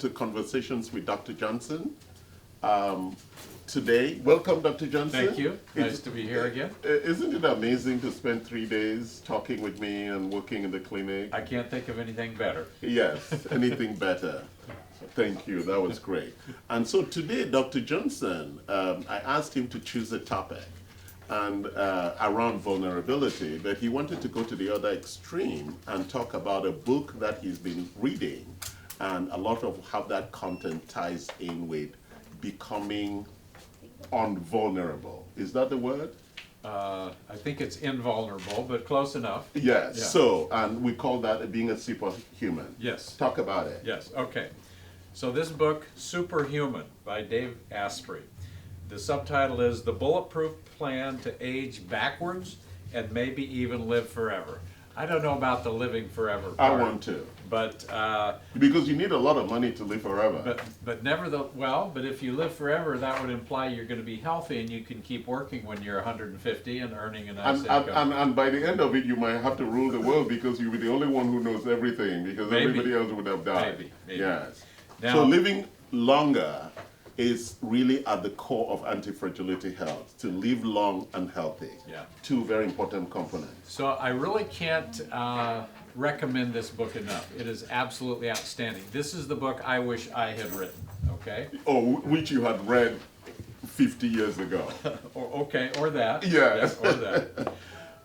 to Conversations with Dr. Johnson. Today, welcome Dr. Johnson. Thank you. Nice to be here again. Isn't it amazing to spend 3 days talking with me and working in the clinic? I can't think of anything better. Yes, anything better. Thank you, that was great. And so today, Dr. Johnson, I asked him to choose a topic and around vulnerability, but he wanted to go to the other extreme and talk about a book that he's been reading and a lot of how that content ties in with becoming unvulnerable. Is that the word? I think it's invulnerable, but close enough. Yes, Yeah. so, and we call that being a superhuman. Yes. Talk about it. Yes, okay. So this book, Superhuman, by Dave Asprey. The subtitle is The Bulletproof Plan to Age Backwards and Maybe Even Live Forever. I don't know about the living forever part. I want to. But because you need a lot of money to live forever. but if you live forever, that would imply you're going to be healthy and you can keep working when you're 150 and earning a nice income. And by the end of it, you might have to rule the world because you'll be the only one who knows everything because Maybe. everybody else would have died. Maybe. Yes. Now, So living longer is really at the core of Anti-Fragility Health, to live long and healthy. Yeah. 2 very important components. So I really can't recommend this book enough. It is absolutely outstanding. This is the book I wish I had written, okay? Oh, which you had read 50 years ago. or that. Yes. Or that.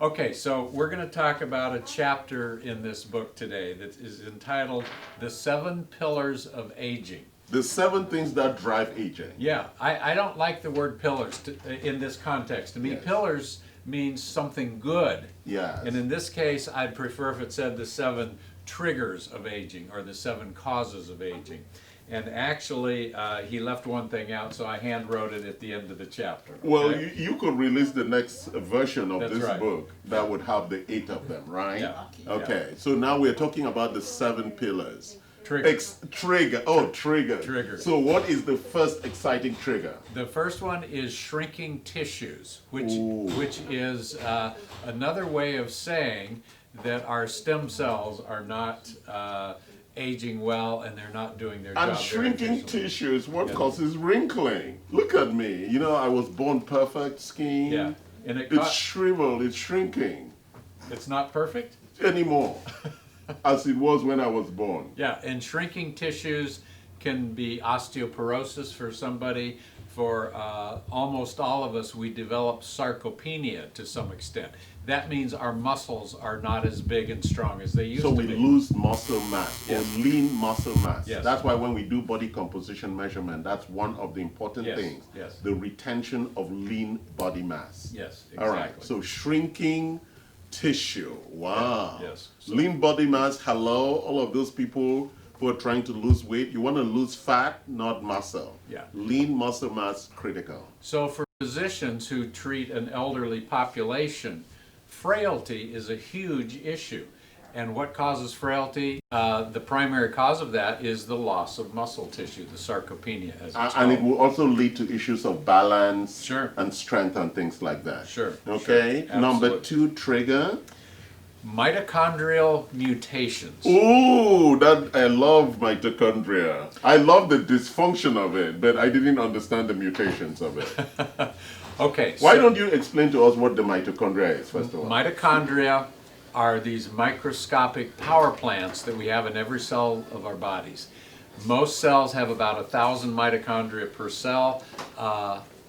Okay, so we're going to talk about a chapter in this book today that is entitled The 7 Pillars of Aging. The 7 things that drive aging. Yeah, I don't like the word pillars in this context. To me, Yes. pillars means something good. Yes. And in this case, I'd prefer if it said the 7 triggers of aging or the 7 causes of aging. And actually, he left one thing out, so I hand wrote it at the end of the chapter. Okay? Well, you could release the next version of That's this right. book that would have the 8 of them, right? Yeah. Okay, so now we're talking about the 7 pillars. Trigger. Trigger. Oh, trigger. Trigger. So what is the first exciting trigger? The first one is shrinking tissues, Ooh. which is another way of saying that our stem cells are not aging well and they're not doing their job. And very shrinking efficiently. tissues, what causes wrinkling? Look at me. You know, I was born perfect skin. Yeah, and It's shriveled, it's shrinking it's not perfect. anymore as it was when I was born. Yeah, and shrinking tissues can be osteoporosis for somebody. For almost all of us, we develop sarcopenia to some extent. That means our muscles are not as big and strong as they used So to we be. lose muscle mass Yes. or lean muscle mass. Yes. That's why when we do body composition measurement, that's one of the important Yes, things. yes. The retention of lean body mass. Yes, exactly. All right. So shrinking tissue. Wow. Yes. So- Lean body mass. Hello, all of those people who are trying to lose weight. You want to lose fat, not muscle. Yeah. Lean muscle mass critical. So for physicians who treat an elderly population, frailty is a huge issue. And what causes frailty? The primary cause of that is the loss of muscle tissue, the sarcopenia, as it's And it called. will also lead to issues of balance Sure. and strength and things like that. Sure, Okay. sure, Number absolutely. 2 trigger. Mitochondrial mutations. Ooh, that I love mitochondria. I love the dysfunction of it, but I didn't understand the mutations of it. Okay, Why so don't you explain to us what the mitochondria is, first of all? mitochondria are these microscopic power plants that we have in every cell of our bodies. Most cells have about 1,000 mitochondria per cell.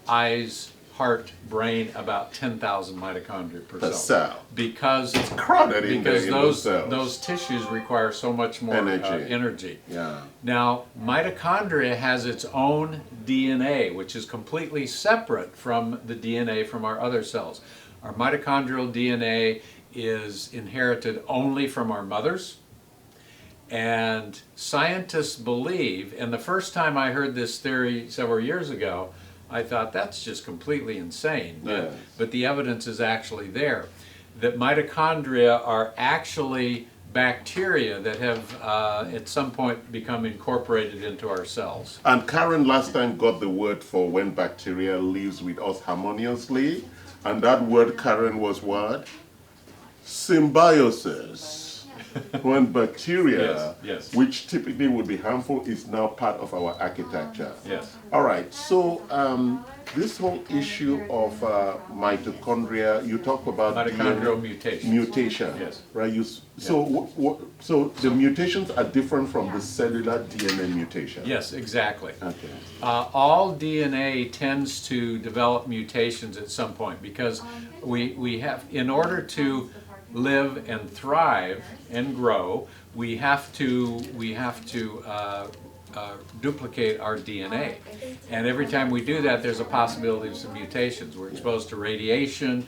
Eyes, heart, brain, about 10,000 mitochondria per Per cell. cell. Because Crowded in there because in those cells. those tissues require so much more Energy. energy. Yeah. Now, mitochondria has its own DNA, which is completely separate from the DNA from our other cells. Our mitochondrial DNA is inherited only from our mothers. And scientists believe, and the first time I heard this theory several years ago, I thought that's just completely insane. Yes. But the evidence is actually there, that mitochondria are actually bacteria that have at some point become incorporated into our cells. And Karen last time got the word for when bacteria lives with us harmoniously. And that word, Karen, was what? Symbiosis. when bacteria, Yes, yes. which typically would be harmful, is now part of our architecture. Yes. All right, so this whole issue of mitochondria, you talk about Mitochondrial DNA mutation. mutation, Yes. right? So the mutations are different from the cellular DNA mutation. Yes, exactly. Okay. All DNA tends to develop mutations at some point because we have, in order to live and thrive and grow, we have to duplicate our DNA. And every time we do that, there's a possibility of some mutations. We're exposed to radiation,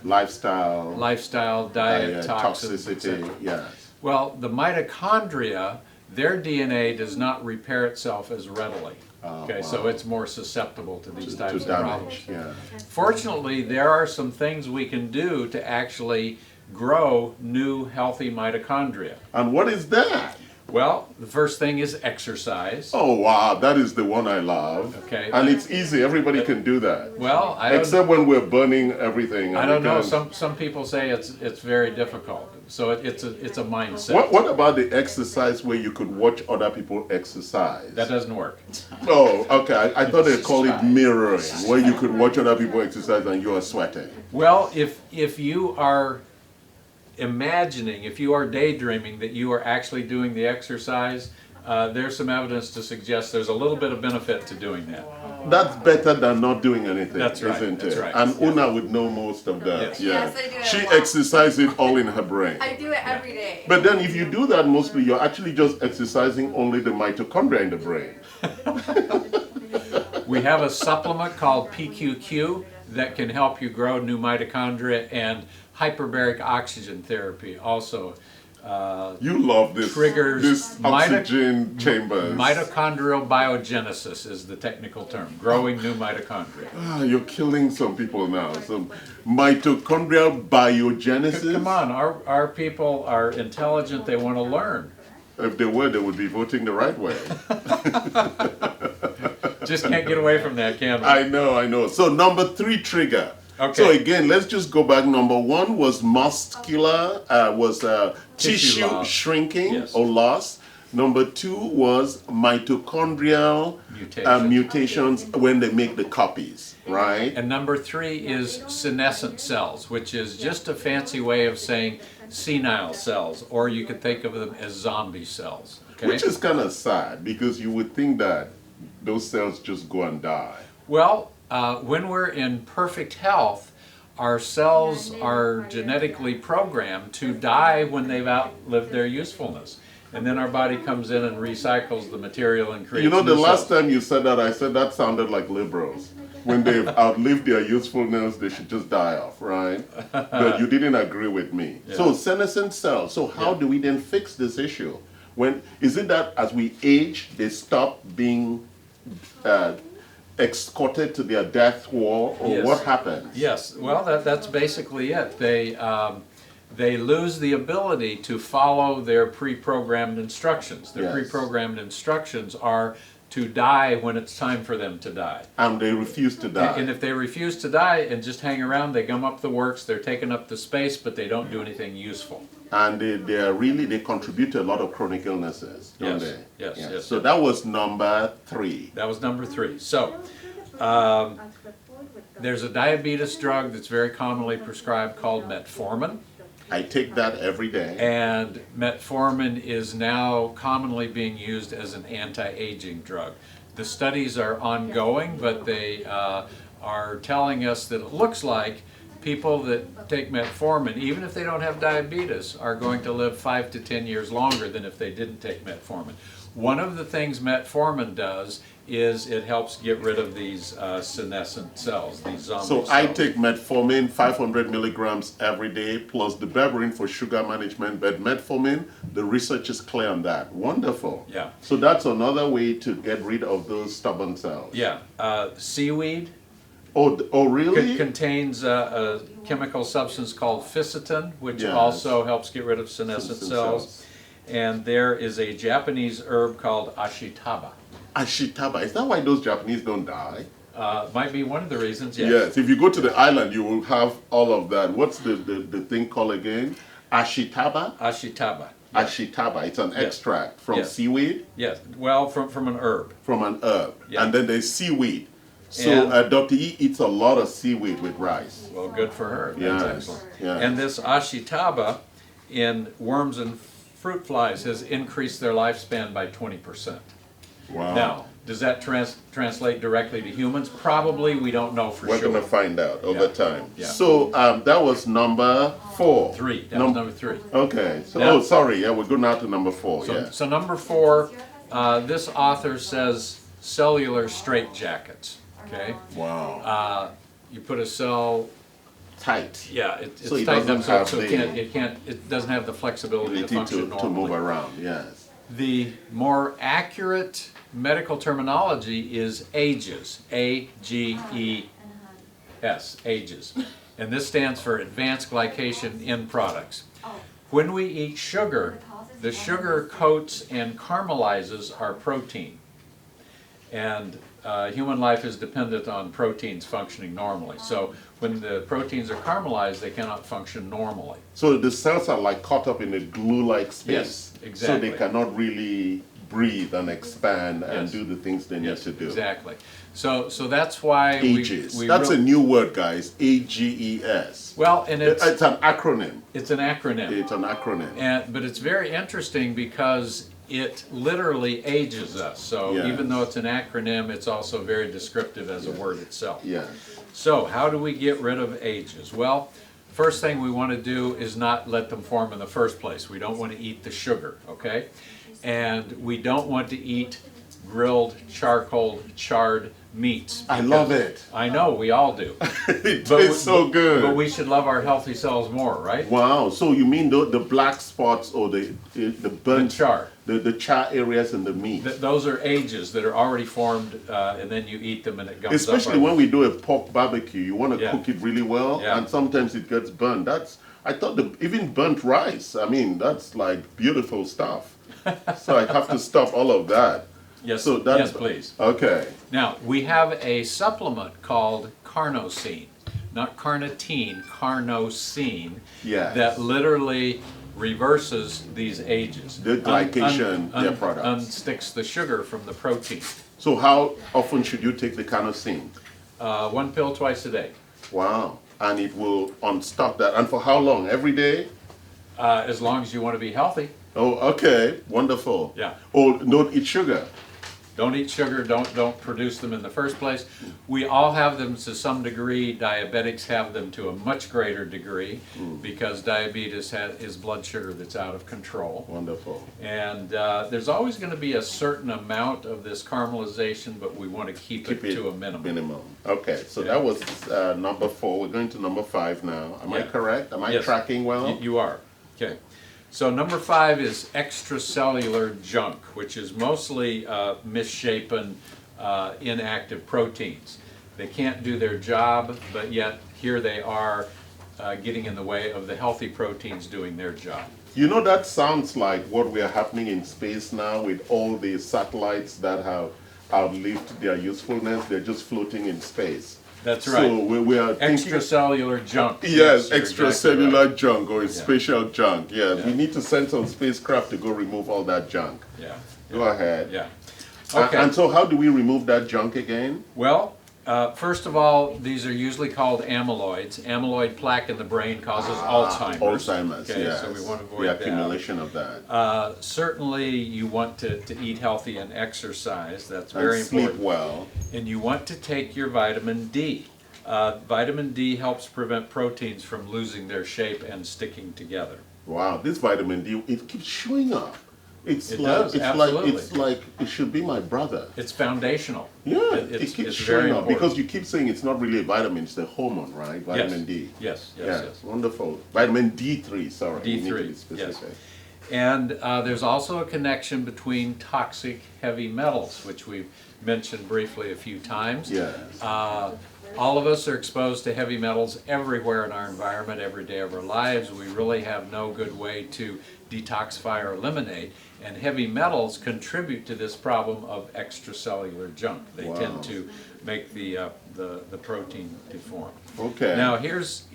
lifestyle, diet, toxins, etc. yes. Well, the mitochondria, their DNA does not repair itself as readily. Okay, so it's more susceptible to these types of problems. Yeah. Fortunately, there are some things we can do to actually grow new healthy mitochondria. And what is that? Well, the first thing is exercise. Oh wow, that is the one I love. Okay. And it's easy, everybody can do that. Well, except when we're burning everything. I don't know. Some people say it's very difficult. So it's a mindset. What about the exercise where you could watch other people exercise? That doesn't work. Oh, okay. I thought they called it mirroring, where you could watch other people exercise and you are sweating. Well, if you are imagining, if you are daydreaming that you are actually doing the exercise, there's some evidence to suggest there's a little bit of benefit to doing that. That's better than not doing anything, That's right, isn't that's it? right. And Una would know most of that. Yes. Yeah. Yes, I do it She a lot. exercises it all in her brain. I do it every day. But then if you do that mostly, you're actually just exercising only the mitochondria in the brain. We have a supplement called PQQ that can help you grow new mitochondria, and hyperbaric oxygen therapy also You love this. triggers this oxygen chambers. mitochondrial biogenesis is the technical term, growing new mitochondria. You're killing some people now. Some mitochondrial biogenesis. Come on, our people are intelligent, they want to learn. If they were, they would be voting the right way. Just can't get away from that, can we? I know. So number 3 trigger. Okay. So again, let's just go back. Number 1 was muscular, tissue loss. shrinking Yes. or loss. Number 2 was mitochondrial mutations when they make the copies, right? And number 3 is senescent cells, which is just a fancy way of saying senile cells, or you could think of them as zombie cells. Okay? Which is kind of sad because you would think that those cells just go and die. Well, when we're in perfect health, our cells are genetically programmed to die when they've outlived their usefulness. And then our body comes in and recycles the material and creates You know, the new last cells. time you said that, I said that sounded like liberals. When they've outlived their usefulness, they should just die off, right? But you didn't agree with me. Yeah. So senescent cells, so how do we then fix this issue? Is it that as we age, they stop being escorted to their death wall, or Yes. what happens? Yes, well, that's basically it. They lose the ability to follow their pre-programmed instructions. Their Yes. pre-programmed instructions are to die when it's time for them to die. And they refuse to die. And if they refuse to die and just hang around, they gum up the works, they're taking up the space, but they don't do anything useful. And they contribute to a lot of chronic illnesses, don't Yes, they? yes, yes. So that was number 3. That was number 3. So, there's a diabetes drug that's very commonly prescribed called metformin. I take that every day. And metformin is now commonly being used as an anti-aging drug. The studies are ongoing, but they are telling us that it looks like people that take metformin, even if they don't have diabetes, are going to live 5 to 10 years longer than if they didn't take metformin. One of the things metformin does is it helps get rid of these senescent cells, these zombie cells. So I take metformin, 500 milligrams every day, plus the berberine for sugar management. But metformin, the research is clear on that. Wonderful. Yeah. So that's another way to get rid of those stubborn cells. Yeah, seaweed Oh really? contains a chemical substance called ficitin, which Yes. also helps get rid of senescent Senescent cells. cells. And there is a Japanese herb called ashitaba. Ashitaba. Is that why those Japanese don't die? Might be one of the reasons, yes. Yes. If you go to the island, you will have all of that. What's the thing called again? Ashitaba? Ashitaba. Ashitaba. It's an extract from seaweed? Yes. Well, from an herb. From an herb. Yeah. And then there's seaweed. So Dr. E eats a lot of seaweed with rice. Well, good for her. That's Yes. excellent. Yes. And this ashitaba in worms and fruit flies has increased their lifespan by 20%. Wow. Now, does that translate directly to humans? Probably. We don't know for We're sure. going to find out over time. Yeah. So that was number 4. 3. That was number 3. Okay. So, Now- sorry. Yeah, we're going now to number 4. So, so number 4, this author says cellular straitjackets. Okay. Wow. You put a cell. Tight. Yeah, it's So it tightened up doesn't so, have so it doesn't have the flexibility to Ability function to normally. move around. Yes. The more accurate medical terminology is AGES, A-G-E-S, AGES. And this stands for Advanced Glycation End Products. When we eat sugar, the sugar coats and caramelizes our protein. And human life is dependent on proteins functioning normally. So when the proteins are caramelized, they cannot function normally. So the cells are like caught up in a glue-like space. Yes, exactly. So they cannot really breathe and expand and Yes. do the things they need to do. Exactly. So that's why AGES. we That's a real- new word, guys. AGES. well, and It's it's an acronym. an acronym. It's an acronym. But it's very interesting because it literally ages us. So Yes. even though it's an acronym, it's also very descriptive as a word itself. Yeah. So how do we get rid of ages? Well, first thing we want to do is not let them form in the first place. We don't want to eat the sugar, okay? And we don't want to eat grilled, charcoal, charred meats. I love it. I know, we all do. It tastes so good. But we should love our healthy cells more, right? Wow. So you mean the black spots or the burnt char. the char areas in the meat? Those are ages that are already formed, and then you eat them and it gums Especially up. when we do a pork barbecue, you want to Yeah. cook it really well, Yeah. and sometimes it gets burnt. I thought even burnt rice. I mean, that's like beautiful stuff. So I have to stop all of that. Yes, So that's, yes, please. Okay. Now, we have a supplement called carnosine, not carnitine, carnosine, Yes. that literally reverses these ages. The glycation, their products. Unsticks the sugar from the protein. So how often should you take the carnosine? 1 pill twice a day. Wow. And it will unstop that. And for how long? Every day? As long as you want to be healthy. Oh, okay. Wonderful. Yeah. Oh, don't eat sugar. Don't eat sugar, don't produce them in the first place. We all have them to some degree. Diabetics have them to a much greater degree because diabetes is blood sugar that's out of control. Wonderful. And there's always going to be a certain amount of this caramelization, but we want to keep it to a minimum. Okay, so Yeah. that was number 4. We're going to number 5 now. Am I Yeah. correct? Am I Yes. tracking well? You are. Okay. So number 5 is extracellular junk, which is mostly misshapen, inactive proteins. They can't do their job, but yet here they are getting in the way of the healthy proteins doing their job. You know, that sounds like what we are happening in space now with all the satellites that have outlived their usefulness. They're just floating in space. That's right. So we are thinking, Extracellular junk. yes, you're exactly extracellular right. junk or spatial junk. Yes, Yeah. we need to send some spacecraft to go remove all that junk. Yeah. Go ahead. Yeah. A- Okay. And so how do we remove that junk again? Well, first of all, these are usually called amyloids. Amyloid plaque in the brain causes Alzheimer's. Alzheimer's, Okay, yes. so we want to avoid the that. accumulation of that. Certainly, you want to eat healthy and exercise. That's very And sleep important. well. And you want to take your vitamin D. Vitamin D helps prevent proteins from losing their shape and sticking together. Wow, this vitamin D, it keeps showing up. It's It like does, it's absolutely. like it should be my brother. It's foundational. Yeah, It's it keeps very showing up important. because you keep saying it's not really a vitamin, it's a hormone, right? Vitamin D. Yes, yes, Yeah, yes. wonderful. Vitamin D3, sorry. we need to D3, be specific. yes. And there's also a connection between toxic heavy metals, which we've mentioned briefly a few times. Yes. All of us are exposed to heavy metals everywhere in our environment, every day of our lives. We really have no good way to detoxify or eliminate, and heavy metals contribute to this problem of extracellular junk. They tend to make the protein deform. Okay. Now here's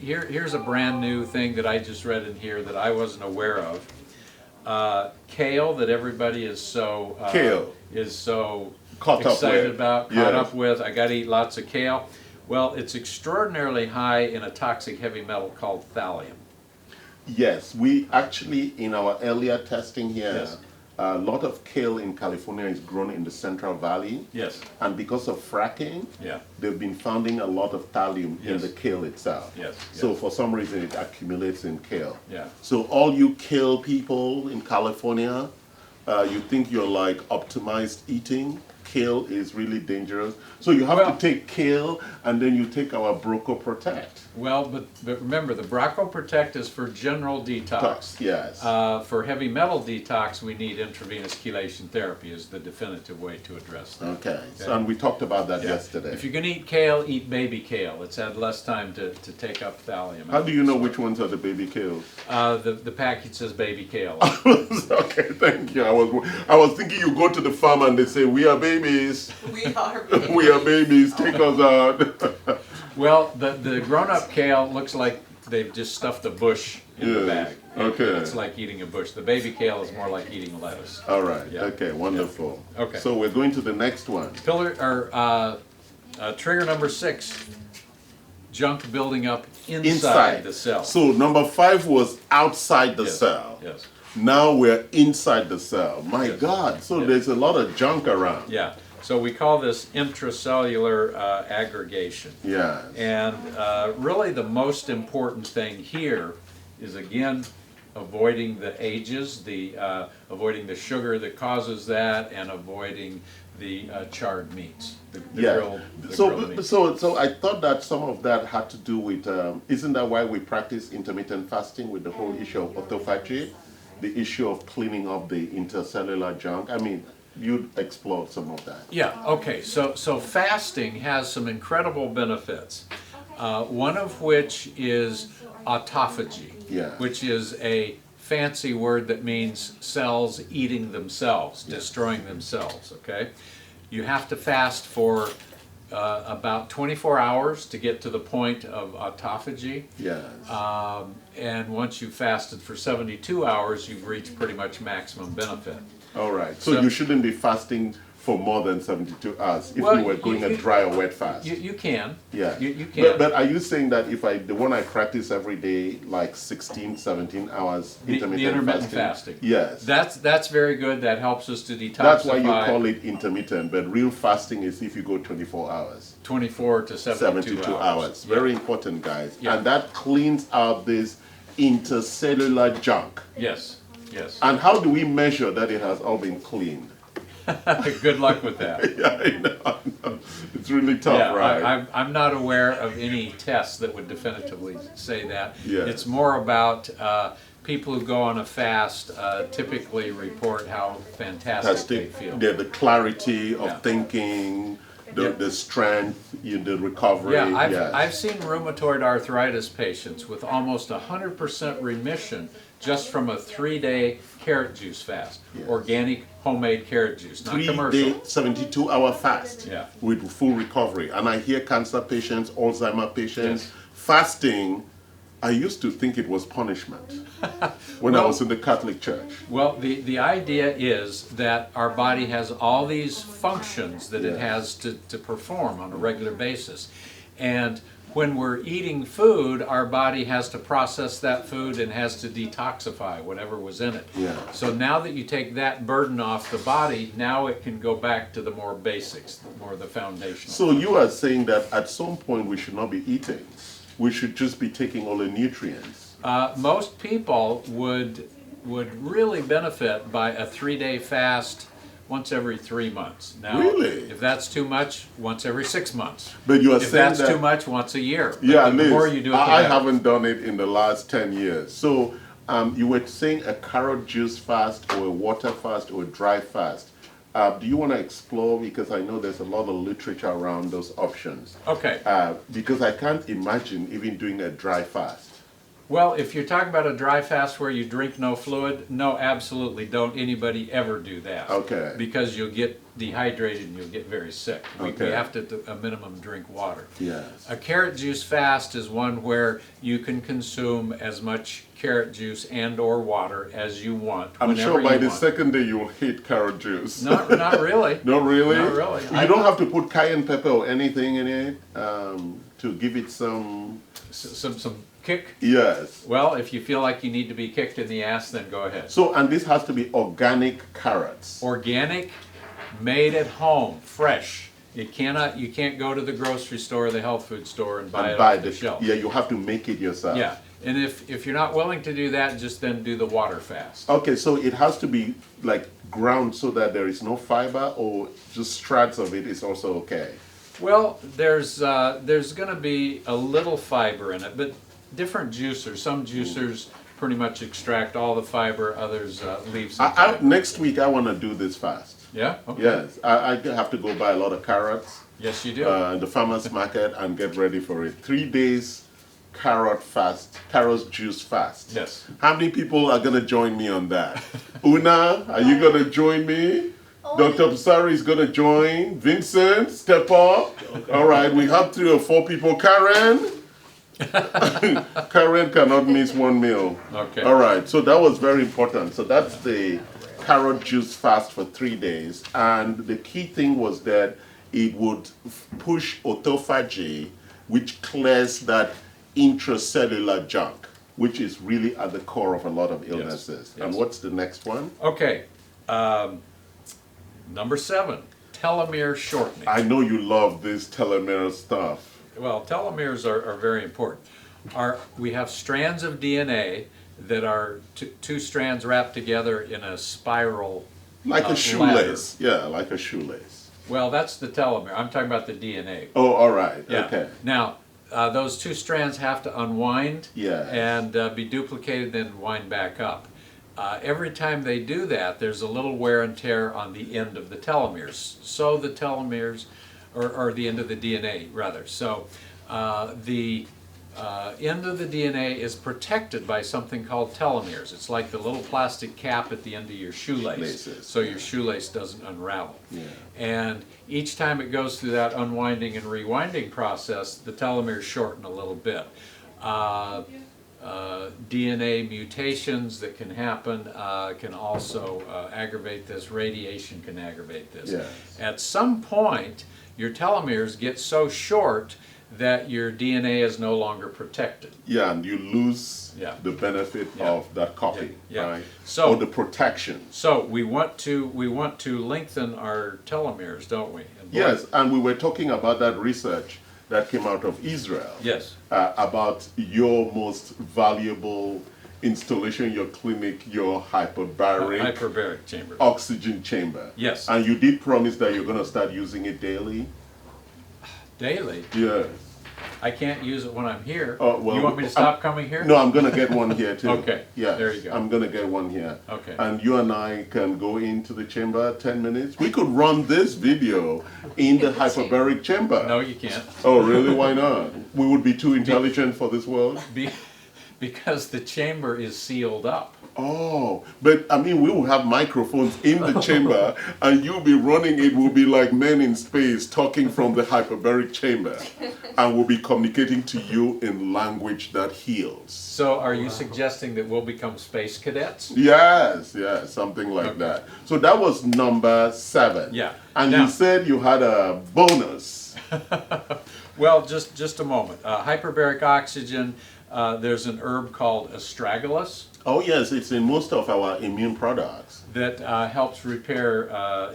a brand new thing that I just read in here that I wasn't aware of. Kale, that everybody is so Caught excited about, caught Yes. up with. I got to eat lots of kale. Well, it's extraordinarily high in a toxic heavy metal called thallium. Yes, we actually, in our earlier testing here, Yes. a lot of kale in California is grown in the Central Valley. Yes. And because of fracking, Yeah. they've been finding a lot of thallium in Yes. the kale itself. Yes, So yes. for some reason it accumulates in kale. Yeah. So all you kale people in California, you think you're like optimized eating. Kale is really dangerous. So you have to take kale and then you take our Broco Protect. Well, but remember, the Broco Protect is for general detox. Yes. For heavy metal detox, we need intravenous chelation therapy is the definitive way to address that. Okay. So, and we talked about that yesterday. If you're going to eat kale, eat baby kale. It's had less time to take up thallium. How do you know which ones are the baby kales? The package says baby kale. Okay, thank you. I was thinking you go to the farm and they say, we are babies. We are babies. We are babies. Take us out. Well, the grown-up kale looks like they've just stuffed a bush in the Yes. bag. Okay. It's like eating a bush. The baby kale is more like eating lettuce. All right. Yeah. Okay, wonderful. Yeah. Okay. So we're going to the next one. Trigger number 6, junk building up inside the cell. So number 5 was outside the Yes. cell. Yes. Now we're inside the cell. My Yes. God. So Yes. there's a lot of junk around. Yeah. So we call this intracellular aggregation. Yeah. And really the most important thing here is, again, avoiding the ages, avoiding the sugar that causes that, and avoiding the charred meats, the grilled meats. So I thought that some of that had to do with, isn't that why we practice intermittent fasting with the whole issue of autophagy, the issue of cleaning up the intercellular junk? I mean, you explored some of that. Yeah, okay, so fasting has some incredible benefits, one of which is autophagy, Yeah. which is a fancy word that means cells eating themselves, destroying themselves, okay? You have to fast for about 24 hours to get to the point of autophagy. Yes. And once you've fasted for 72 hours, you've reached pretty much maximum benefit. All right. So you shouldn't be fasting for more than 72 hours if Well, you were going a dry or wet fast. You can. Yeah. You can. But are you saying that if the one I practice every day, like 16, 17 hours The intermittent fasting. Yes. That's very good. That helps us to detoxify. That's why you call it intermittent, but real fasting is if you go 24 hours. 24 to 72 hours. Very important, guys. Yeah. And that cleans out this intercellular junk. Yes, yes. And how do we measure that it has all been cleaned? Good luck with that. Yeah, I know. It's really tough, Yeah, right? I'm not aware of any tests that would definitively say that. Yes. It's more about people who go on a fast typically report how fantastic they feel. The clarity of Yeah. thinking, Yeah. the strength, the recovery. Yeah, yes. I've seen rheumatoid arthritis patients with almost 100% remission just from a 3-day carrot juice fast. Yes. Organic homemade carrot juice, not 3-day, commercial. 72-hour fast Yeah. with full recovery. And I hear cancer patients, Alzheimer patients, Yes. fasting. I used to think it was punishment when I Well- was in the Catholic Church. Well, the idea is that our body has all these functions that it has to perform on a regular basis. And when we're eating food, our body has to process that food and has to detoxify whatever was in it. Yeah. So now that you take that burden off the body, now it can go back to the more basics, more the foundational. So you are saying that at some point we should not be eating. We should just be taking all the nutrients. Most people would really benefit by a 3-day fast once every 3 months. Now, Really? if that's too much, once every 6 months. But you are If saying that's that, too much, once a year. yeah, But the Liz, more you do it, the I better. haven't done it in the last 10 years. So you were saying a carrot juice fast or a water fast or a dry fast Do you want to explore, because I know there's a lot of literature around those options. Okay. Because I can't imagine even doing a dry fast. Well, if you're talking about a dry fast where you drink no fluid, no, absolutely don't anybody ever do that. Okay. Because you'll get dehydrated and you'll get very sick. We Okay. have to, at a minimum, drink water. Yes. A carrot juice fast is one where you can consume as much carrot juice and or water as you want. I'm sure by the want. second day you'll hate carrot juice. Not really. Not really? Not really. You don't have to put cayenne pepper or anything in it to give it some... Some kick. Yes. Well, if you feel like you need to be kicked in the ass, then go ahead. So, and this has to be organic carrots. Organic, made at home, fresh. You can't go to the grocery store or the health food store and buy it off the shelf. Yeah, you have to make it yourself. Yeah, and if you're not willing to do that, just then do the water fast. Okay, so it has to be like ground so that there is no fiber, or just strands of it is also okay? Well, there's going to be a little fiber in it, but different juicers. Some juicers pretty much extract all the fiber, others leave some fiber. Next week I want to do this fast. Yeah? Okay. Yes, I have to go buy a lot of carrots. Yes, you do. In the farmer's market and get ready for it. 3 days carrot fast, carrot juice fast. Yes. How many people are going to join me on that? Una, are you going to join me? Dr. Psari is going to join. Vincent, step up. All right, we have 3 or 4 people. Karen? Karen cannot miss one meal. Okay. All right, so that was very important. So that's the carrot juice fast for 3 days. And the key thing was that it would push autophagy, which clears that intracellular junk, which is really at the core of a lot of illnesses. Yes. And what's the next one? Okay. Number 7, telomere shortening. I know you love this telomere stuff. Well, telomeres are very important. We have strands of DNA that are two strands wrapped together in a spiral. Like a shoelace. Yeah, like a shoelace. Well, that's the telomere. I'm talking about the DNA. Oh, all right. Yeah. Okay. Now, those 2 strands have to unwind and be duplicated, then wind back up. Every time they do that, there's a little wear and tear on the end of the telomeres. So the telomeres, or the end of the DNA, rather. So the end of the DNA is protected by something called telomeres. It's like the little plastic cap at the end of your shoelace, so your shoelace doesn't unravel. Yeah. And each time it goes through that unwinding and rewinding process, the telomeres shorten a little bit. DNA mutations that can happen can also aggravate this. Radiation can aggravate this. Yes. At some point, your telomeres get so short that your DNA is no longer protected. Yeah, and you lose the benefit of that copy, right? So, or the protection. So we want to lengthen our telomeres, don't we? And yes, and we were talking about that research that came out of Israel. Yes. About your most valuable installation, your clinic, your hyperbaric chamber. Oxygen chamber. Yes. And you did promise that you're going to start using it daily? Daily? Yes. I can't use it when I'm here. Oh, well, you want me to stop coming here? No, I'm going to get one here too. Okay. Yeah. There you go. I'm going to get one here. Okay. And you and I can go into the chamber 10 minutes. We could run this video in the hyperbaric chamber. No, you can't. Oh, really? Why not? We would be too intelligent for this world? Because the chamber is sealed up. Oh, but I mean, we will have microphones in the chamber, and you'll be running it. We'll be like men in space talking from the hyperbaric chamber, and we'll be communicating to you in language that heals. So are you suggesting that we'll become space cadets? Yes, something like that. So that was number 7. Yeah. And now, you said you had a bonus. Well, just a moment. Hyperbaric oxygen, there's an herb called astragalus. Oh yes, it's in most of our immune products. That helps repair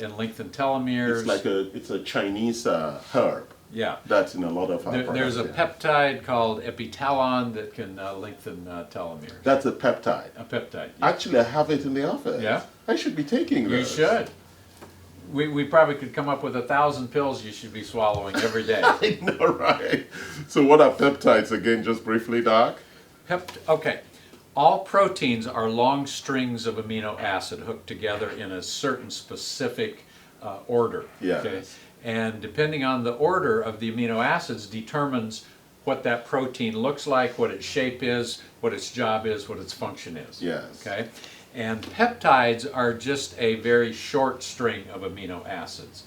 and lengthen telomeres. It's a Chinese herb. Yeah. That's in a lot of our products. There's a peptide called epitalon that can lengthen telomeres. That's a peptide. A peptide. Yeah. Actually, I have it in the office. Yeah. I should be taking this. You should. We probably could come up with 1,000 pills you should be swallowing every day. I know, right? So what are peptides again, just briefly, Doc? Okay. All proteins are long strings of amino acid hooked together in a certain specific order. Yes. Okay? And depending on the order of the amino acids determines what that protein looks like, what its shape is, what its job is, what its function is. Yes. Okay? And peptides are just a very short string of amino acids.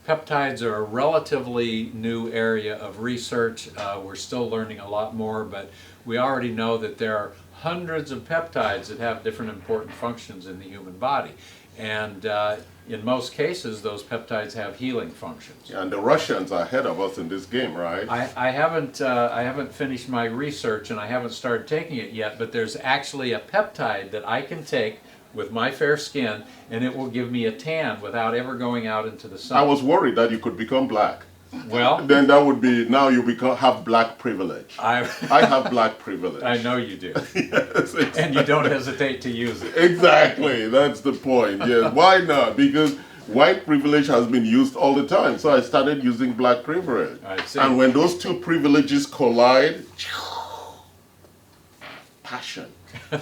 Peptides are a relatively new area of research. We're still learning a lot more, but we already know that there are hundreds of peptides that have different important functions in the human body. And in most cases, those peptides have healing functions. And the Russians are ahead of us in this game, right? I haven't finished my research and I haven't started taking it yet, but there's actually a peptide that I can take with my fair skin, and it will give me a tan without ever going out into the sun. I was worried that you could become black. Well, Then that would be, now you have black privilege. I have black privilege. I know you do. Yes, And you don't hesitate to use it. exactly, that's the point. Yes, why not? Because white privilege has been used all the time, so I started using black privilege. I see. And when those two privileges collide, passion. Do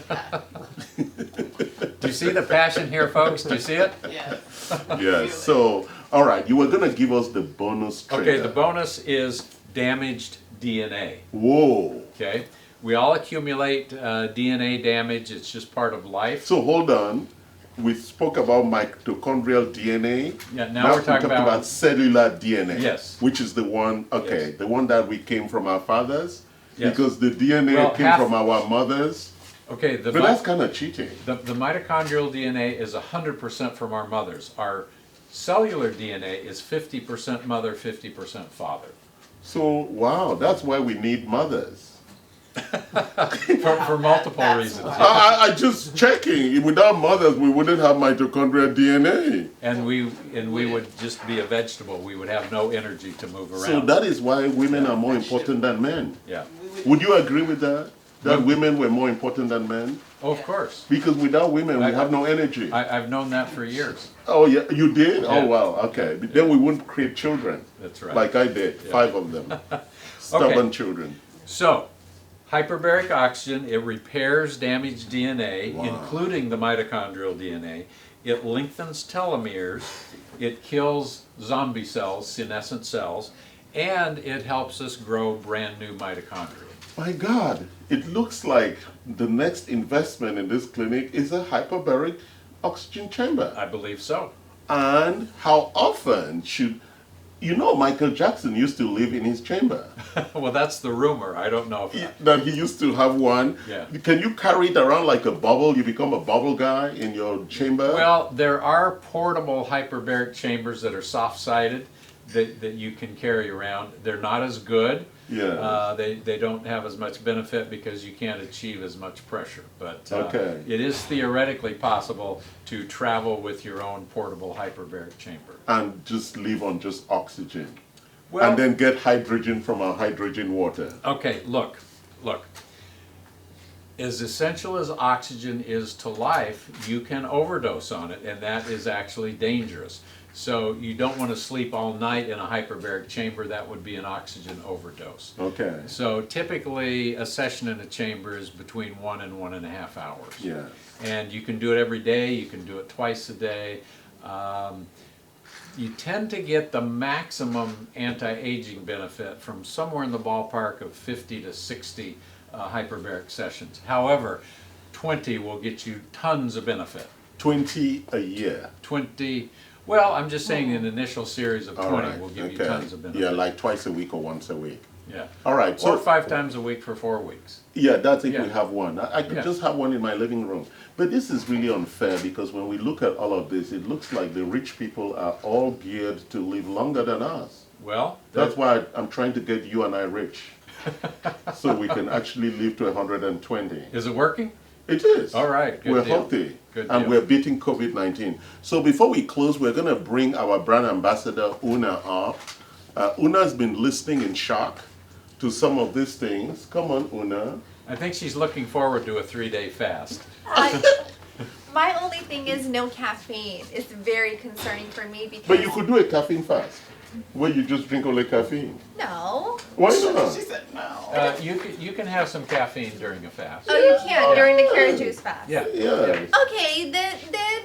you see the passion here, folks? Do you see it? Yes. Yes, so, all right, you were going to give us the bonus trigger. Okay, the bonus is damaged DNA. Whoa. Okay, we all accumulate DNA damage. It's just part of life. So hold on. We spoke about mitochondrial DNA. Yeah, now we're talking about cellular DNA. Yes. Which is the one, okay, Yes. the one that we came from our fathers. Yes. Because the DNA Well, came from our mothers. Okay, But that's kind of cheating. the mitochondrial DNA is 100% from our mothers. Our cellular DNA is 50% mother, 50% father. So, wow, that's why we need mothers. For multiple That's reasons. why. I just checking. Without mothers, we wouldn't have mitochondrial DNA. And we would just be a vegetable. We would have no energy to move around. So that is why women are more important than men. Yeah. Would you agree with that? That women were more important than men? Oh, of course. Because without women, we have no energy. I've known that for years. Oh, yeah, you did? Yeah. Oh, wow, okay. But then we wouldn't create children. That's right. Like I did, 5 of them. Stubborn children. So, hyperbaric oxygen, it repairs damaged DNA, Wow. including the mitochondrial DNA. It lengthens telomeres. It kills zombie cells, senescent cells, and it helps us grow brand new mitochondria. My God, it looks like the next investment in this clinic is a hyperbaric oxygen chamber. I believe so. And how often should, Michael Jackson used to live in his chamber. Well, that's the rumor. I don't know if That he used to have one. Yeah. Can you carry it around like a bubble? You become a bubble guy in your chamber? Well, there are portable hyperbaric chambers that are soft-sided that you can carry around. They're not as good. Yeah. They don't have as much benefit because you can't achieve as much pressure. But Okay. it is theoretically possible to travel with your own portable hyperbaric chamber. And just live on just oxygen. Well, And then get hydrogen from our hydrogen water. okay, look. As essential as oxygen is to life, you can overdose on it, and that is actually dangerous. So you don't want to sleep all night in a hyperbaric chamber. That would be an oxygen overdose. Okay. So typically a session in a chamber is between 1 and 1.5 hours. Yeah. And you can do it every day, you can do it twice a day. You tend to get the maximum anti-aging benefit from somewhere in the ballpark of 50 to 60 hyperbaric sessions. However, 20 will get you tons of benefit. 20 a year. 20, well, I'm just saying an initial series of 20 All right. will give you Okay. tons of benefit. Yeah, like twice a week or once a week. Yeah. All right. Or 5 times a week for 4 weeks. Yeah, that's if Yeah. we have one. I could Yeah. just have one in my living room. But this is really unfair because when we look at all of this, it looks like the rich people are all geared to live longer than us. Well, That's why I'm trying to get you and I rich. So we can actually live to 120. is it working? It is. All right, good We're deal. healthy. Good And deal. we're beating COVID-19. So before we close, we're going to bring our brand ambassador, Una, up. Una's been listening in shock to some of these things. Come on, Una. I think she's looking forward to a 3-day fast. My only thing is no caffeine. It's very concerning for me because But you could do a caffeine fast, where you just drink only caffeine. no. Why not? She said no. You can have some caffeine during a fast. Oh, you can during the carrot juice fast. Yeah. Yeah. Okay, then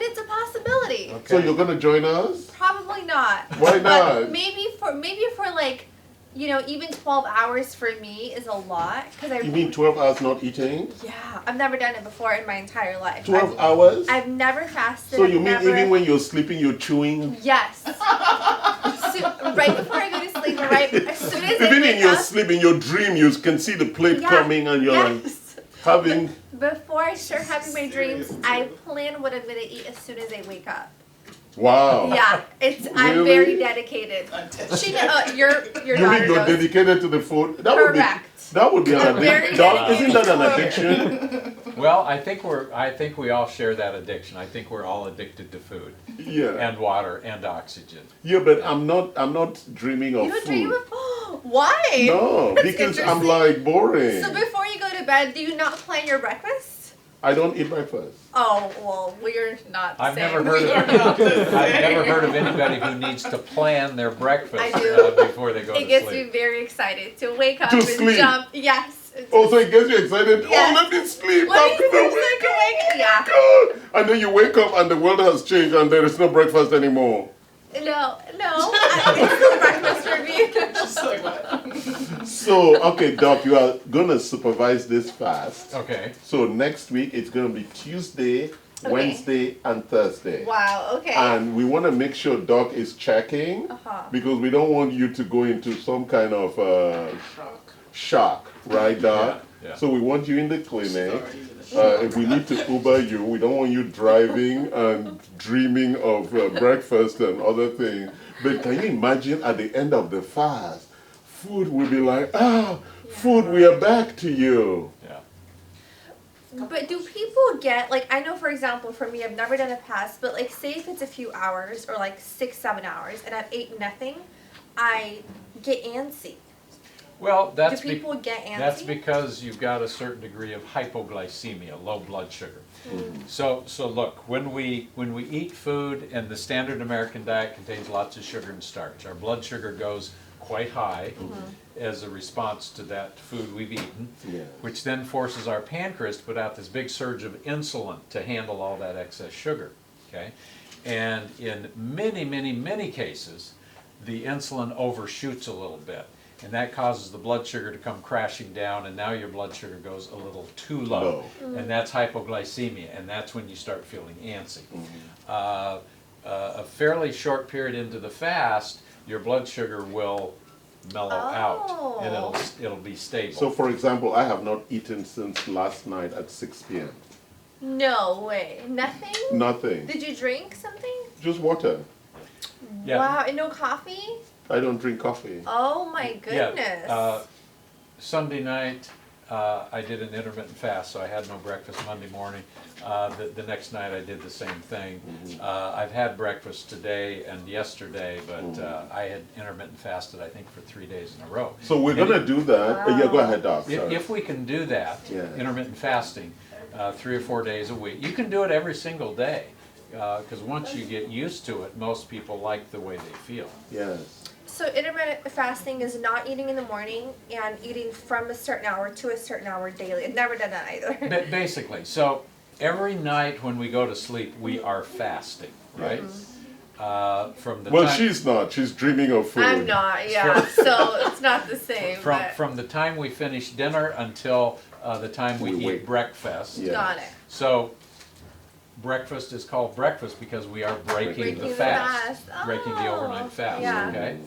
it's it's a possibility. Okay. So you're gonna join us? Probably not. Why But not? maybe for like, even 12 hours for me is a lot because I. You mean 12 hours not eating? Yeah, I've never done it before in my entire life. 12 hours? I've never fasted. So you I've mean never, even when you're sleeping, you're chewing? Yes. Right before I go to sleep, right as soon as I Even in wake your up, sleep, in your dream, you can see the plate Yeah, coming and you're like yes. having. Before I start having my dreams, I plan what I'm gonna eat as soon as I wake up. Wow. Yeah, I'm Really? very dedicated. Your You mean daughter you're knows. dedicated to the food? Correct. That would be an I'm very addiction. Doc, isn't that an dedicated. addiction? Well, I think we all share that addiction. I think we're all addicted to food Yeah. and water and oxygen. Yeah, but I'm not dreaming of You don't food. dream of why? No, That's because I'm interesting. like boring. So before you go to bed, do you not plan your breakfast? I don't eat breakfast. Oh well, we're not. The I've same. never heard of anybody who needs to plan their breakfast I do. before they go It to gets sleep. me very excited to wake up To and sleep. jump. Yes. Oh, so it gets you excited. Yes. Oh, let me sleep. Let me I'm gonna sleep so I wake can wake. Yeah. up. And then you wake up and the world has changed and there is no breakfast anymore. No, it's still breakfast for me. Just like what? So, okay, Doc, you are gonna supervise this fast. Okay. So next week it's gonna be Tuesday, Wednesday, and Thursday. Wow. Okay. And we want to make sure Doc is checking because we don't want you to go into some kind of shock, right, Doc? Yeah, yeah. So we want you in the clinic. If we need to Uber you, we don't want you driving and dreaming of breakfast and other things. But can you imagine at the end of the fast, food will be like, food, we are back to you. Yeah. But do people get, like, I know for example for me, I've never done a fast, but like say if it's a few hours or like 6-7 hours and I've ate nothing, I get antsy. Well, Do people get antsy? that's because you've got a certain degree of hypoglycemia, low blood sugar. So look, when we eat food, and the standard American diet contains lots of sugar and starch, our blood sugar goes quite high as a response to that food we've eaten, which then forces our pancreas to put out this big surge of insulin to handle all that excess sugar. Okay, and in many cases, the insulin overshoots a little bit. And that causes the blood sugar to come crashing down, and now your blood sugar goes a little too low. And that's hypoglycemia, and that's when you start feeling antsy. A fairly short period into the fast, your blood sugar will mellow out, and it'll be stable. So, for example, I have not eaten since last night at 6 p.m. No way. Nothing? Nothing. Did you drink something? Just water. Yeah. Wow, and no coffee? I don't drink coffee. Oh my goodness. Yeah, Sunday night, I did an intermittent fast, so I had no breakfast Monday morning. The next night I did the same thing. I've had breakfast today and yesterday, but I had intermittent fasted, I think, for 3 days in a row. So we're going to do that. Yeah, go ahead, Doc. Sorry. If we can do that, Yeah. intermittent fasting, 3 or 4 days a week, you can do it every single day. Because once you get used to it, most people like the way they feel. Yes. So intermittent fasting is not eating in the morning and eating from a certain hour to a certain hour daily. I've never done that either. Basically, so every night when we go to sleep, we are fasting, right? From the Well, time, she's not. She's dreaming of food. I'm not, yeah. So it's not the same. but from the time we finish dinner until the time we eat wait. breakfast. Yeah. got it. So breakfast is called breakfast because we are breaking the fast, breaking the overnight fast. yeah. Okay,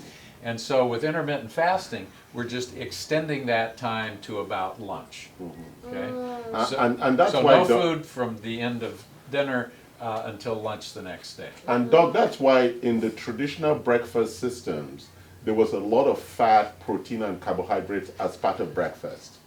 and so with intermittent fasting, we're just extending that time to about lunch. Okay, so, And that's so why no food from the end of dinner until lunch the next day. And Doc, that's why in the traditional breakfast systems, there was a lot of fat, protein, and carbohydrates as part of breakfast,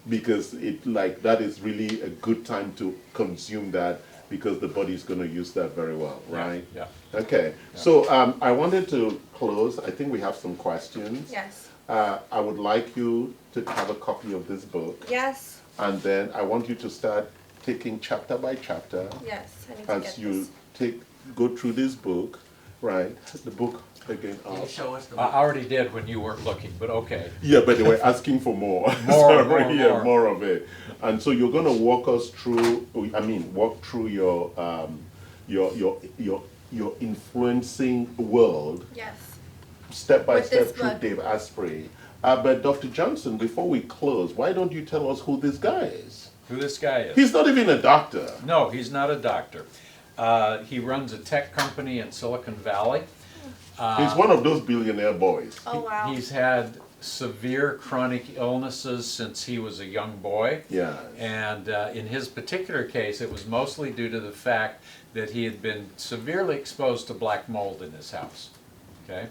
because that is really a good time to consume that, because the body is going to use that very well, right? Yeah. Okay. So I wanted to close. I think we have some questions. Yes. I would like you to have a copy of this book, Yes. and then I want you to start taking chapter by chapter Yes. I need to as get you this. go through this book, right? The book again. Can you show us the I already did when you weren't looking, but okay. Yeah, but they were asking for more. More, Yeah, more. more of it. And so you're going to walk us through. Walk through you're influencing the world Yes. step by With step this through book. Dave Asprey. But Dr. Johnson, before we close, why don't you tell us who this guy is? Who this guy is? He's not even a doctor. No, he's not a doctor. He runs a tech company in Silicon Valley. He's one of those billionaire boys. Oh wow. He's had severe chronic illnesses since he was a young boy. Yeah. And in his particular case, it was mostly due to the fact that he had been severely exposed to black mold in his house. Okay?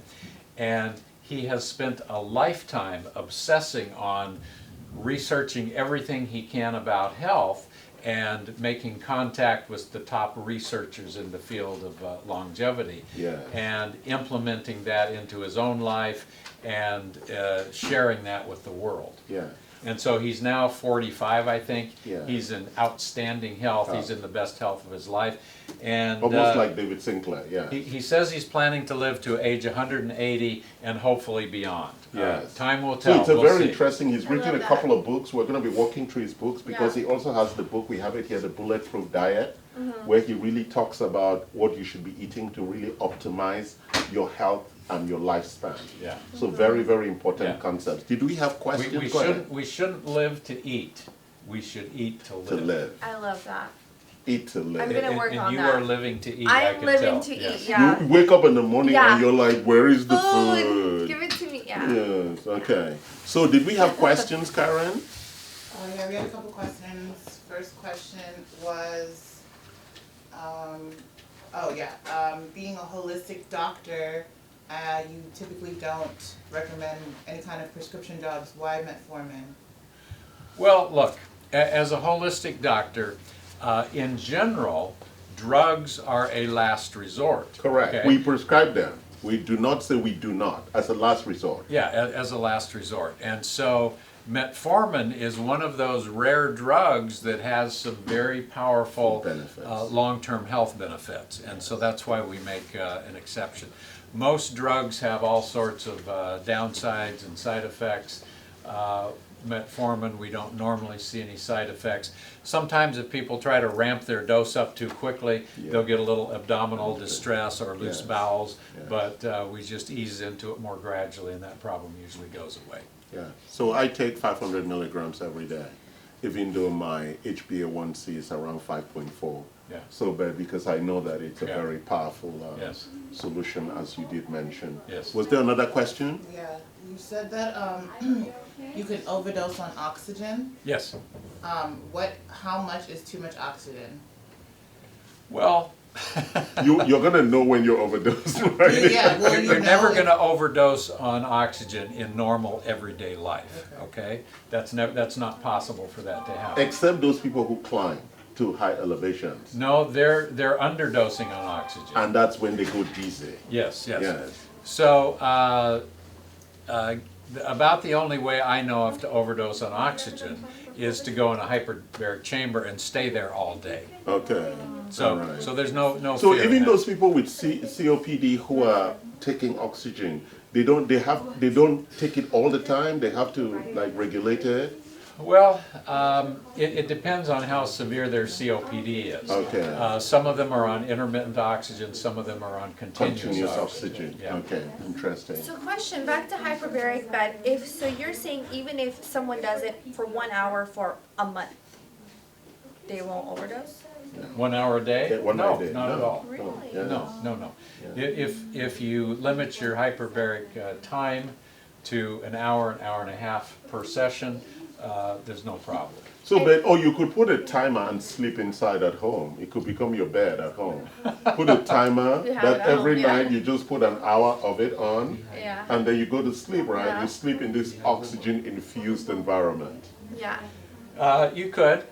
And he has spent a lifetime obsessing on researching everything he can about health and making contact with the top researchers in the field of longevity, Yeah. and implementing that into his own life and sharing that with the world. Yeah. And so he's now 45, I think. Yeah. He's in outstanding health. He's in the best health of his life. And Almost like David Sinclair, yeah. he says he's planning to live to age 180 and hopefully beyond. Yes. Time will So tell. it's a We'll very see. interesting, he's I written love a that. couple of books. We're going to be walking through his books because Yeah. he also has the book, we have it here, The Bulletproof Diet, where he really talks about what you should be eating to really optimize your health and your lifespan. Yeah. So very, very important Yeah. concepts. Did we have questions? Go ahead. We shouldn't live to eat. We should eat to live. To live. I love that. Eat to live. I'm gonna work and on you that. are living to eat, I I'm can living tell. to Yes. eat. Yeah. You wake up in the morning Yeah. and you're like, where is the Food. food? Give it to me. Yeah. Yes, okay. So did we have questions, Karen? Yeah, we had a couple questions. First question was, being a holistic doctor, you typically don't recommend any kind of prescription drugs. Why metformin? Well, look, as a holistic doctor, in general, drugs are a last resort. Correct. okay? We prescribe them. We do not say we do not, as a last resort. Yeah, as a last resort. And so metformin is one of those rare drugs that has some very powerful Benefits. long-term health benefits. And so that's why we make an exception. Most drugs have all sorts of downsides and side effects. Metformin, we don't normally see any side effects. Sometimes if people try to ramp their dose up too quickly, Yeah. they'll get a little abdominal distress or loose Yes. bowels, Yes. but we just ease into it more gradually and that problem usually goes away. Yeah. So I take 500 milligrams every day, even though my HbA1c is around 5.4. Yeah. So, but because I know that it's a Yeah. very powerful Yes. solution, as you did mention. Yes. Was there another question? Yeah, you said that you can overdose on oxygen. Yes. How much is too much oxygen? Well, You're gonna know when you're overdosing, right? Yeah, well, you're you never know going to overdose on oxygen in normal everyday life, okay? That's not possible for that to happen. Except those people who climb to high elevations, No, they're underdosing on oxygen. and that's when they go dizzy. Yes, yes. Yes. So, about the only way I know of to overdose on oxygen is to go in a hyperbaric chamber and stay there all day. Okay. So, All right. so there's no So fear in even that. those people with COPD who are taking oxygen, they don't take it all the time. They have to like regulate it. Well, it depends on how severe their COPD is. Okay. Some of them are on intermittent oxygen, some of them are on continuous Continuous oxygen. oxygen. Yeah. Okay. Interesting. So question, back to hyperbaric bed. So you're saying even if someone does it for 1 hour for a month, they won't overdose? 1 hour a day? Yeah, 1 hour a day. No, not at all. Really? Yeah. No. If you limit your hyperbaric time to an hour and a half per session, there's no problem. So, but you could put a timer and sleep inside at home. It could become your bed at home. Put a timer You have that it at every home, yeah. night you just put an hour of it on, Yeah. and then you go to sleep. Right? Yeah. You sleep in this oxygen-infused environment. Yeah. You could.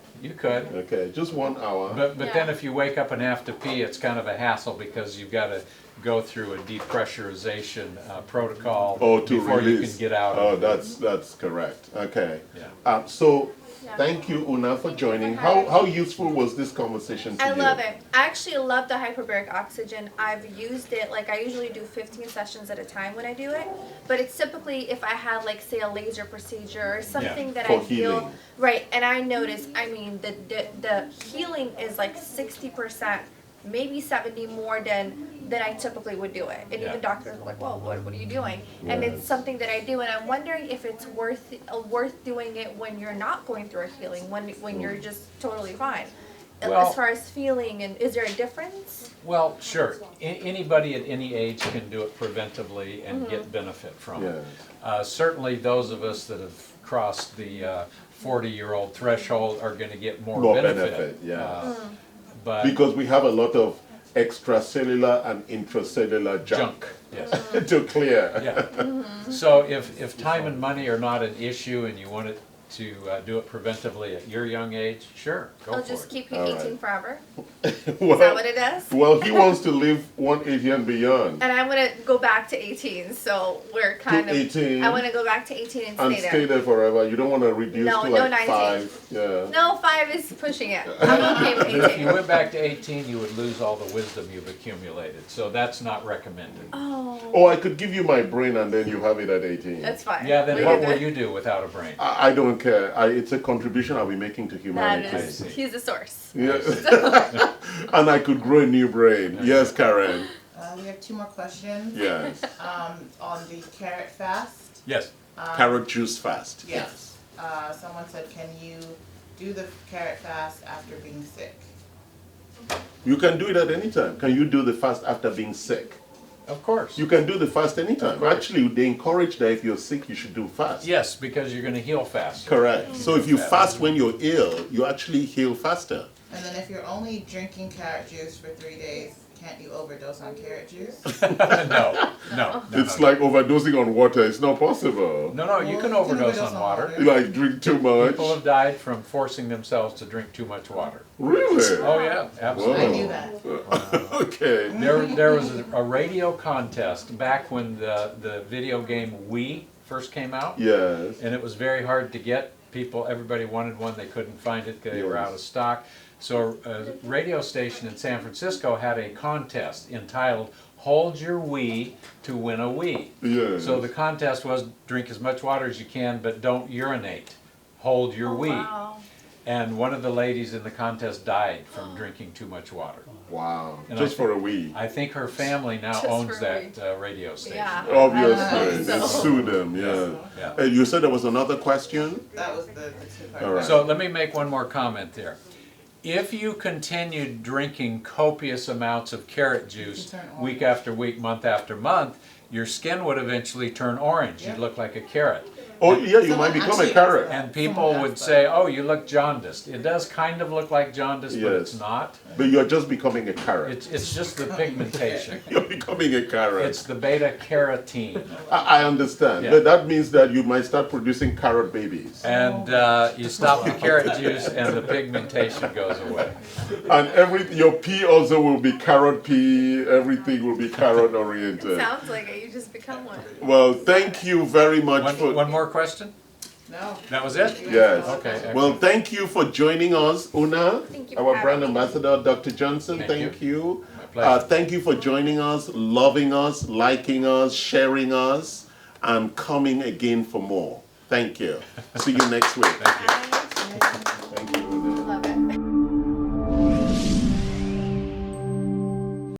Okay, just 1 hour. But then Yeah. if you wake up and have to pee, it's kind of a hassle because you've got to go through a depressurization protocol To before release. you can get out. Oh, of it. that's correct. Okay. Yeah. So, Yeah. thank you, Una, for joining. for How having how useful was this conversation to I you? love it. I actually love the hyperbaric oxygen. I've used it, like I usually do 15 sessions at a time when I do it. But it's typically if I had like say a laser procedure or something that For I feel healing. right. And I notice, I mean, the healing is like 60% maybe 70 more than I typically would do it. And Yeah. even doctors are like, well, what are you doing? And Right. it's something that I do, and I'm wondering if it's worth doing it when you're not going through a healing, when you're just totally fine. Well- As far as feeling, and is there a difference? Well, sure. Anybody at any age can do it preventively and get benefit from it. Certainly those of us that have crossed the 40-year-old threshold are going to get more benefit. Yeah. But Because we have a lot of extracellular and intracellular junk, yes. to clear. Yeah. So if time and money are not an issue and you want it to do it preventively at your young age, sure, go I'll for just it. keep you All 18 right. forever. Well, Is that what it does? well, he wants to live 180 and beyond. And I'm gonna go back to 18, so we're kind of. 18. I want to go back to 18 and And stay stay there. there forever. You don't want to reduce No, to no like 19. 5. Yeah. No, 5 is pushing it. I'm okay with But if you 18. went back to 18, you would lose all the wisdom you've accumulated. So that's not recommended. Oh, Or I could give you my brain and then you have it at 18. that's fine. Yeah, then We what can will do- you do without a brain? I don't care. It's a contribution I'll be making to That humanity. is, see. he's the source. Yeah. And I could grow a new brain. Yes, Karen. We have 2 more questions. Yes. On the carrot fast. Yes. Carrot juice fast. Yes. Someone said, can you do the carrot fast after being sick? You can do it at any time. Can you do the fast after being sick? Of course. You can do the fast anytime. Actually, they encourage that if you're sick, you should do fast. Yes, because you're going to heal faster. Correct. So if you fast when you're ill, you actually heal faster. And then if you're only drinking carrot juice for 3 days, can't you overdose on carrot juice? No. It's like overdosing on water. It's not possible. No, you can overdose on water. You like drink too much. People have died from forcing themselves to drink too much water. Really? Oh yeah, absolutely. I knew that. Okay. There was a radio contest back when the video game Wii first came out, Yes. and it was very hard to get. Everybody wanted one, they couldn't find it, they were Yes. out of stock. So a radio station in San Francisco had a contest entitled "Hold Your Wii to Win a Wii." Yes. So the contest was drink as much water as you can, but don't urinate. Hold your Oh, Wii. wow. And one of the ladies in the contest died from drinking too much water. Wow. And Just I for a week. I think her family now Just owns for a that radio station. Yeah. Obviously. So- They sue them, yeah. Yeah. You said there was another question? That was the 2-part. All right. So let me make one more comment there. If you continued drinking copious amounts of carrot juice turn orange. week after week, month after month, your skin would eventually turn orange. You'd look like a carrot. Oh, yeah, you Someone might become a actually carrot. asked And that. people Someone would asked say, that. oh, you look jaundiced. It does kind of look like jaundice, but Yes. it's not. But you're just becoming a carrot. It's just the pigmentation. You're becoming a carrot. It's the beta carotene. I understand. Yeah. But that means that you might start producing carrot babies. And you stop the carrot juice and the pigmentation goes away. And your pee also will be carrot pee. Everything will be carrot oriented. Sounds like it. You just become one. Well, thank you very much for. One more question? No. That was it? Yes. Okay. Well, thank you for joining us, Una, Thank you for our having brand me. ambassador, Dr. Johnson. Thank Thank you. My pleasure. Thank you for joining us, loving us, liking us, sharing us, and coming again for more. Thank you. See you next week. Thank you. Thank you.